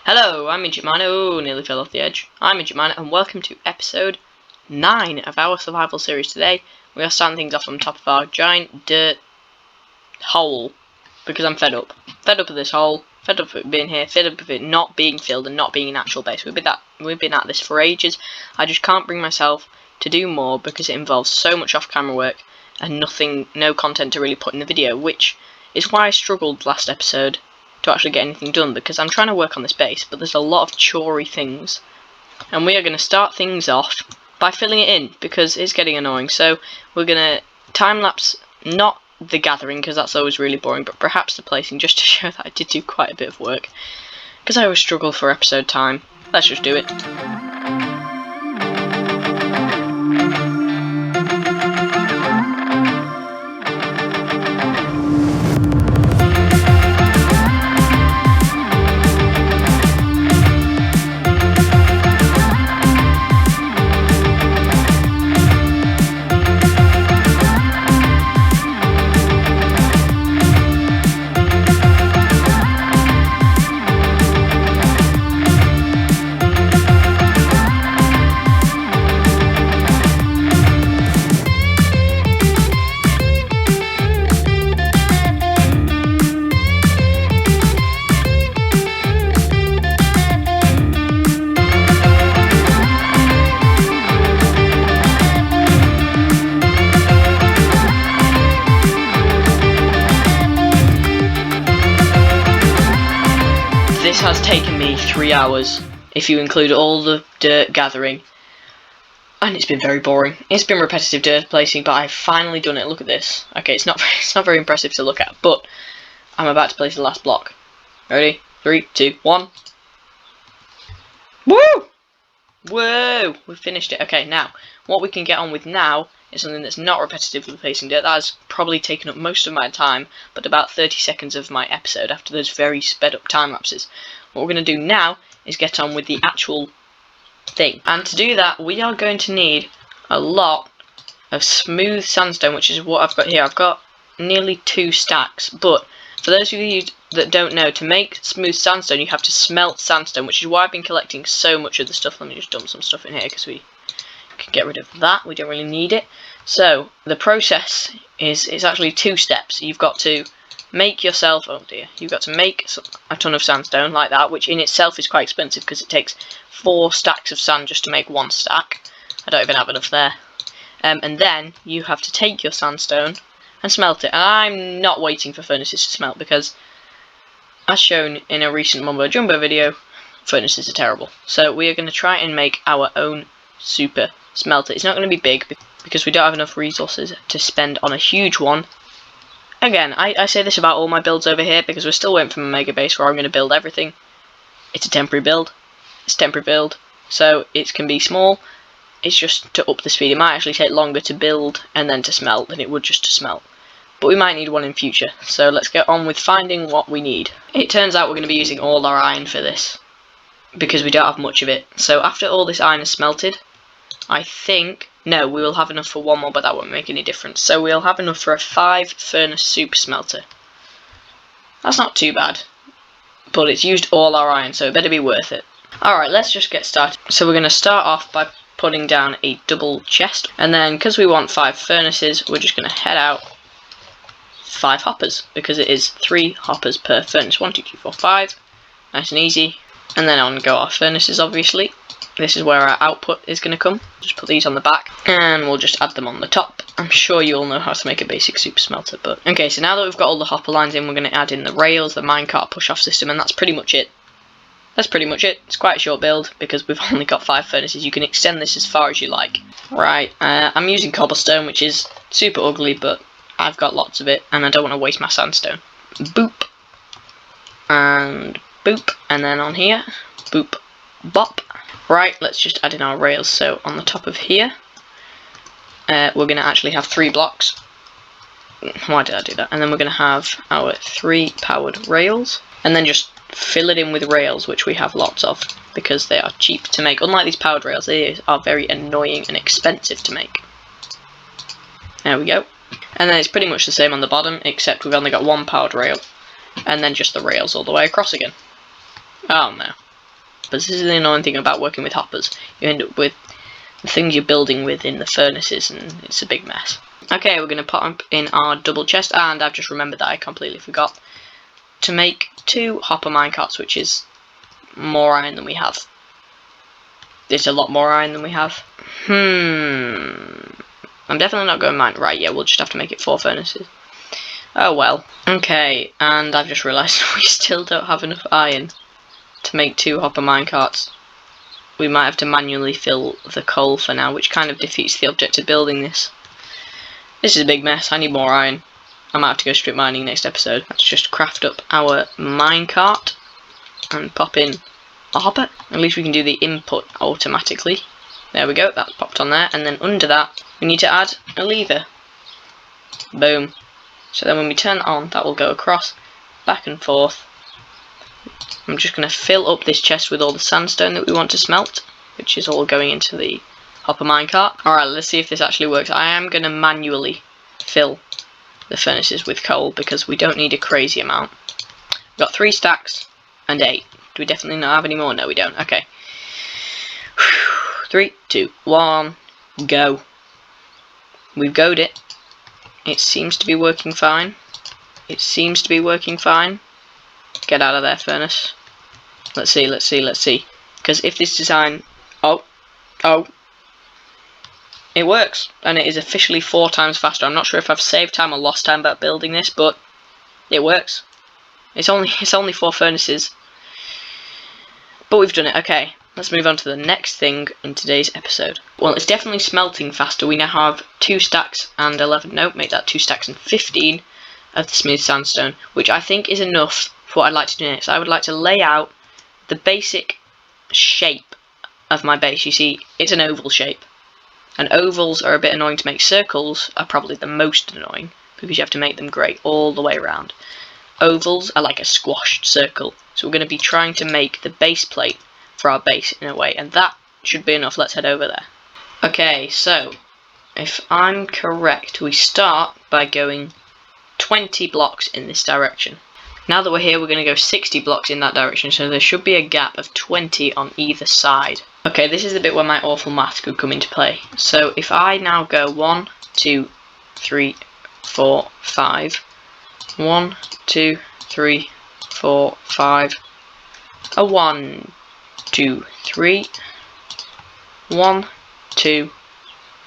Hello, I'm Midget Miner. Oh, nearly fell off the edge. I'm Midget Miner, and welcome to episode 9 of our survival series. Today, we are starting things off on top of our giant dirt hole, because I'm fed up. Fed up of this hole, fed up of it being here, fed up of it not being filled and not being an actual base. We've been at this for ages. I just can't bring myself to do more because it involves so much off-camera work and no content to really put in the video, which is why I struggled last episode to actually get anything done, because I'm trying to work on this base, but there's a lot of chorey things, and we are going to start things off by filling it in, because it's getting annoying. So we're going to time-lapse, not the gathering, because that's always really boring, but perhaps the placing, just to show that I did do quite a bit of work, because I always struggle for episode time. Let's just do it. This has taken me 3 hours, if you include all the dirt gathering, and it's been very boring. It's been repetitive dirt placing, but I've finally done it. Look at this. Okay, it's not very impressive to look at, but I'm about to place the last block. Ready? 3, 2, 1. Woo! Whoa! We've finished it. Okay, now, what we can get on with now is something that's not repetitively placing dirt. That has probably taken up most of my time, but about 30 seconds of my episode after those very sped up time lapses. What we're going to do now is get on with the actual thing. And to do that, we are going to need a lot of smooth sandstone, which is what I've got here. I've got nearly 2 stacks, but for those of you that don't know, to make smooth sandstone, you have to smelt sandstone, which is why I've been collecting so much of the stuff. Let me just dump some stuff in here, because we can get rid of that. We don't really need it. So the process is, it's actually 2 steps. You've got to make yourself, oh dear, you've got to make a ton of sandstone like that, which in itself is quite expensive because it takes 4 stacks of sand just to make 1 stack. I don't even have enough there. And then you have to take your sandstone and smelt it. And I'm not waiting for furnaces to smelt, because as shown in a recent Mumbo Jumbo video, furnaces are terrible. So we are going to try and make our own super smelter. It's not going to be big because we don't have enough resources to spend on a huge one. Again, I say this about all my builds over here, because we're still waiting for a mega base where I'm going to build everything. It's a temporary build. It's a temporary build, so it can be small. It's just to up the speed. It might actually take longer to build and then to smelt than it would just to smelt. But we might need one in future, so let's get on with finding what we need. It turns out we're going to be using all our iron for this, because we don't have much of it. So after all this iron is smelted, I think, no, we will have enough for 1 more, but that won't make any difference. So we'll have enough for a 5 furnace super smelter. That's not too bad, but it's used all our iron, so it better be worth it. Alright, let's just get started. So we're going to start off by putting down a double chest, and then because we want 5 furnaces, we're just going to head out 5 hoppers, because it is 3 hoppers per furnace. 1, 2, 3, 4, 5. Nice and easy. And then on go our furnaces, obviously. This is where our output is going to come. Just put these on the back, and we'll just add them on the top. I'm sure you all know how to make a basic super smelter, but... Okay, so now that we've got all the hopper lines in, we're going to add in the rails, the minecart push-off system, and that's pretty much it. That's pretty much it. It's quite a short build, because we've only got 5 furnaces. You can extend this as far as you like. Right, I'm using cobblestone, which is super ugly, but I've got lots of it, and I don't want to waste my sandstone. Boop. And boop. And then on here, boop, bop. Right, let's just add in our rails. So on the top of here, we're going to actually have 3 blocks. Why did I do that? And then we're going to have our 3 powered rails, and then just fill it in with rails, which we have lots of, because they are cheap to make. Unlike these powered rails, they are very annoying and expensive to make. There we go. And then it's pretty much the same on the bottom, except we've only got 1 powered rail, and then just the rails all the way across again. Oh no. This is the annoying thing about working with hoppers. You end up with the things you're building with in the furnaces, and it's a big mess. Okay, we're going to pop in our double chest, and I've just remembered that I completely forgot to make 2 hopper minecarts, which is more iron than we have. It's a lot more iron than we have. I'm definitely not going mine. Right, yeah, we'll just have to make it 4 furnaces. Oh well. Okay, and I've just realised we still don't have enough iron to make 2 hopper minecarts. We might have to manually fill the coal for now, which kind of defeats the object of building this. This is a big mess. I need more iron. I might have to go strip mining next episode. Let's just craft up our minecart and pop in a hopper. At least we can do the input automatically. There we go, that's popped on there. And then under that, we need to add a lever. Boom. So then when we turn that on, that will go across, back and forth. I'm just going to fill up this chest with all the sandstone that we want to smelt, which is all going into the hopper minecart. Alright, let's see if this actually works. I am going to manually fill the furnaces with coal because we don't need a crazy amount. We've got 3 stacks and 8. Do we definitely not have any more? No, we don't. Okay. 3, 2, 1, go. We've goed it. It seems to be working fine. It seems to be working fine. Get out of there, furnace. Let's see, let's see, let's see. Because if this design... Oh. It works. And it is officially 4 times faster. I'm not sure if I've saved time or lost time about building this, but it works. It's only 4 furnaces. But we've done it. Okay. Let's move on to the next thing in today's episode. Well, it's definitely smelting faster. We now have 2 stacks and 11. Nope, make that 2 stacks and 15 of the smooth sandstone, which I think is enough for what I'd like to do next. I would like to lay out the basic shape of my base. You see, it's an oval shape. And ovals are a bit annoying to make. Circles are probably the most annoying because you have to make them grey all the way around. Ovals are like a squashed circle. So we're going to be trying to make the base plate for our base in a way, and that should be enough. Let's head over there. Okay, so if I'm correct, we start by going 20 blocks in this direction. Now that we're here, we're going to go 60 blocks in that direction, so there should be a gap of 20 on either side. Okay, this is the bit where my awful maths could come into play. So if I now go 1, 2, 3, 4, 5, 1, 2, 3, 4, 5, a 1, 2, 3, 1, 2,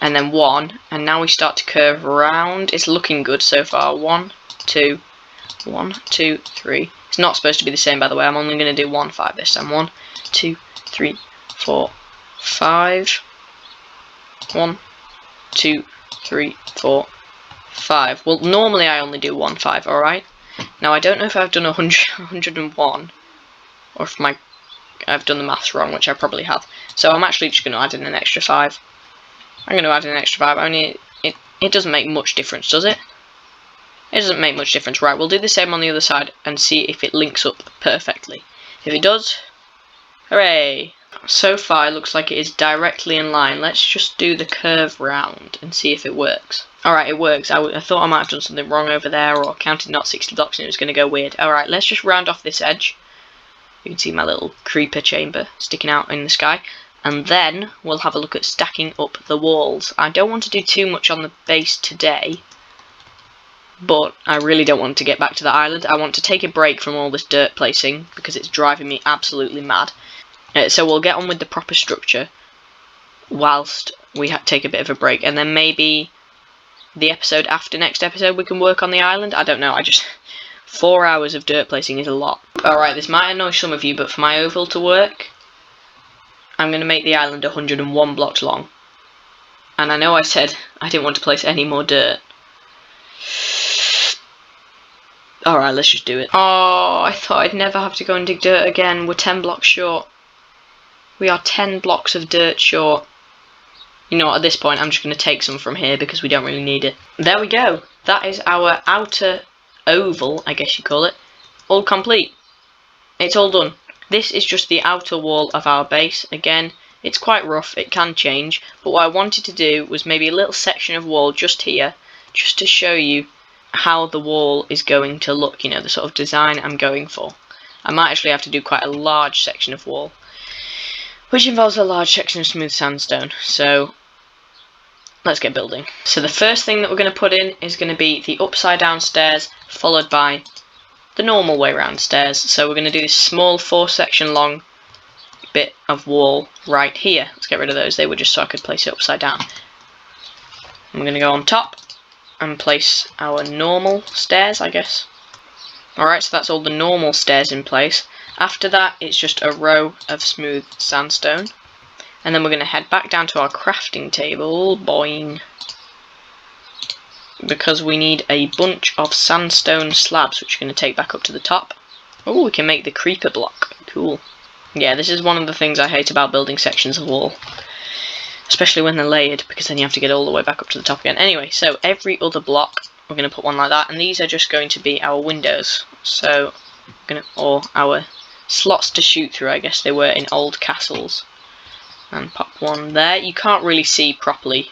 and then 1, and now we start to curve around. It's looking good so far. 1, 2, 1, 2, 3. It's not supposed to be the same, by the way. I'm only going to do 1, 5 this time. 1, 2, 3, 4, 5. 1, 2, 3, 4, 5. Well, normally I only do 1, 5, alright? Now, I don't know if I've done 101, or if I've done the maths wrong, which I probably have. So I'm actually just going to add in an extra 5. I'm going to add in an extra 5. Only it doesn't make much difference, does it? It doesn't make much difference. Right, we'll do the same on the other side and see if it links up perfectly. If it does, hooray! So far, it looks like it is directly in line. Let's just do the curve round and see if it works. Alright, it works. I thought I might have done something wrong over there, or counted not 60 blocks and it was going to go weird. Alright, let's just round off this edge. You can see my little creeper chamber sticking out in the sky. And then we'll have a look at stacking up the walls. I don't want to do too much on the base today, but I really don't want to get back to the island. I want to take a break from all this dirt placing because it's driving me absolutely mad. So we'll get on with the proper structure whilst we take a bit of a break, and then maybe the episode after next episode we can work on the island. I don't know, 4 hours of dirt placing is a lot. Alright, this might annoy some of you, but for my oval to work, I'm going to make the island 101 blocks long. And I know I said I didn't want to place any more dirt. Alright, let's just do it. Oh, I thought I'd never have to go and dig dirt again. We're 10 blocks short. We are 10 blocks of dirt short. You know what, at this point I'm just going to take some from here because we don't really need it. There we go. That is our outer oval, I guess you call it, all complete. It's all done. This is just the outer wall of our base. Again, it's quite rough, it can change, but what I wanted to do was maybe a little section of wall just here, just to show you how the wall is going to look, you know, the sort of design I'm going for. I might actually have to do quite a large section of wall. which involves a large section of smooth sandstone. So let's get building. So the first thing that we're going to put in is going to be the upside down stairs, followed by the normal way round stairs. So we're going to do this small 4-section long bit of wall right here. Let's get rid of those. They were just so I could place it upside down. And we're going to go on top and place our normal stairs, I guess. Alright, so that's all the normal stairs in place. After that, it's just a row of smooth sandstone. And then we're going to head back down to our crafting table, boing. Because we need a bunch of sandstone slabs, which we're going to take back up to the top. Oh, we can make the creeper block. Cool. Yeah, this is one of the things I hate about building sections of wall. Especially when they're layered, because then you have to get all the way back up to the top again. Anyway, so every other block, we're going to put one like that. And these are just going to be our windows. So, or our slots to shoot through, I guess they were in old castles. And pop one there. You can't really see properly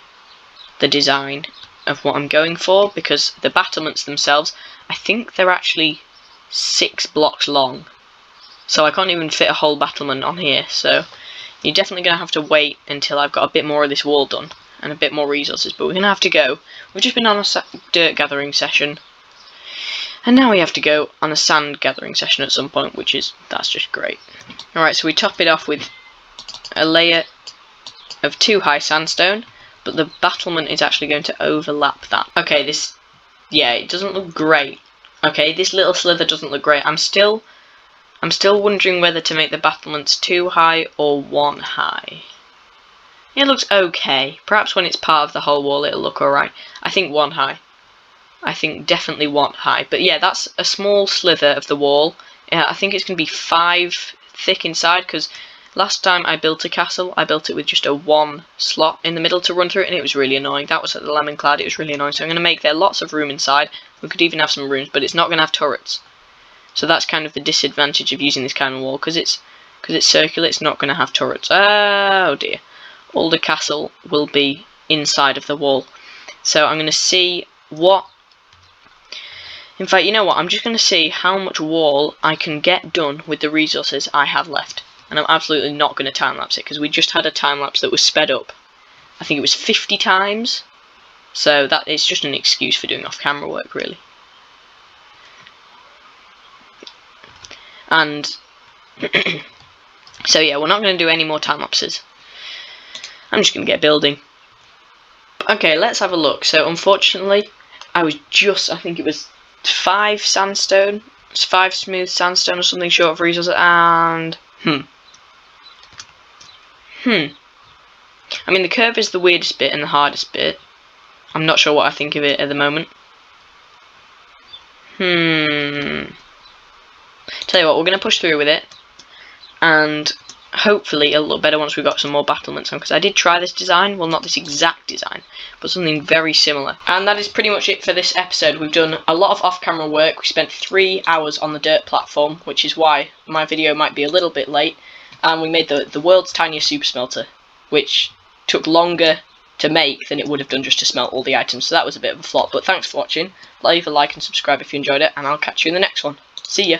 the design of what I'm going for, because the battlements themselves, I think they're actually 6 blocks long. So I can't even fit a whole battlement on here, so you're definitely going to have to wait until I've got a bit more of this wall done, and a bit more resources, but we're going to have to go. We've just been on a dirt gathering session, and now we have to go on a sand gathering session at some point, that's just great. Alright, so we top it off with a layer of 2 high sandstone, but the battlement is actually going to overlap that. Okay, it doesn't look great. Okay, this little slither doesn't look great. I'm still wondering whether to make the battlements 2 high or 1 high. It looks okay. Perhaps when it's part of the whole wall it'll look alright. I think 1 high. I think definitely 1 high. But yeah, that's a small slither of the wall. I think it's going to be 5 thick inside, because last time I built a castle, I built it with just a 1 slot in the middle to run through it, and it was really annoying. That was at the Lemon Clad, it was really annoying. So I'm going to make there lots of room inside. We could even have some rooms, but it's not going to have turrets. So that's kind of the disadvantage of using this kind of wall, because it's circular, it's not going to have turrets. Oh dear. All the castle will be inside of the wall. So I'm going to see what... In fact, you know what? I'm just going to see how much wall I can get done with the resources I have left. And I'm absolutely not going to time-lapse it, because we just had a time-lapse that was sped up. I think it was 50 times. So that is just an excuse for doing off-camera work, really. And so yeah, we're not going to do any more time lapses. I'm just going to get building. Okay, let's have a look. So unfortunately, I think it was 5 sandstone, 5 smooth sandstone or something short of resources, and I mean, the curve is the weirdest bit and the hardest bit. I'm not sure what I think of it at the moment. Tell you what, we're going to push through with it, and hopefully it'll look better once we've got some more battlements on, because I did try this design, well, not this exact design, but something very similar. And that is pretty much it for this episode. We've done a lot of off-camera work. We spent 3 hours on the dirt platform, which is why my video might be a little bit late, and we made the world's tiniest super smelter, which took longer to make than it would have done just to smelt all the items, so that was a bit of a flop. But thanks for watching. Leave a like and subscribe if you enjoyed it, and I'll catch you in the next one. See ya!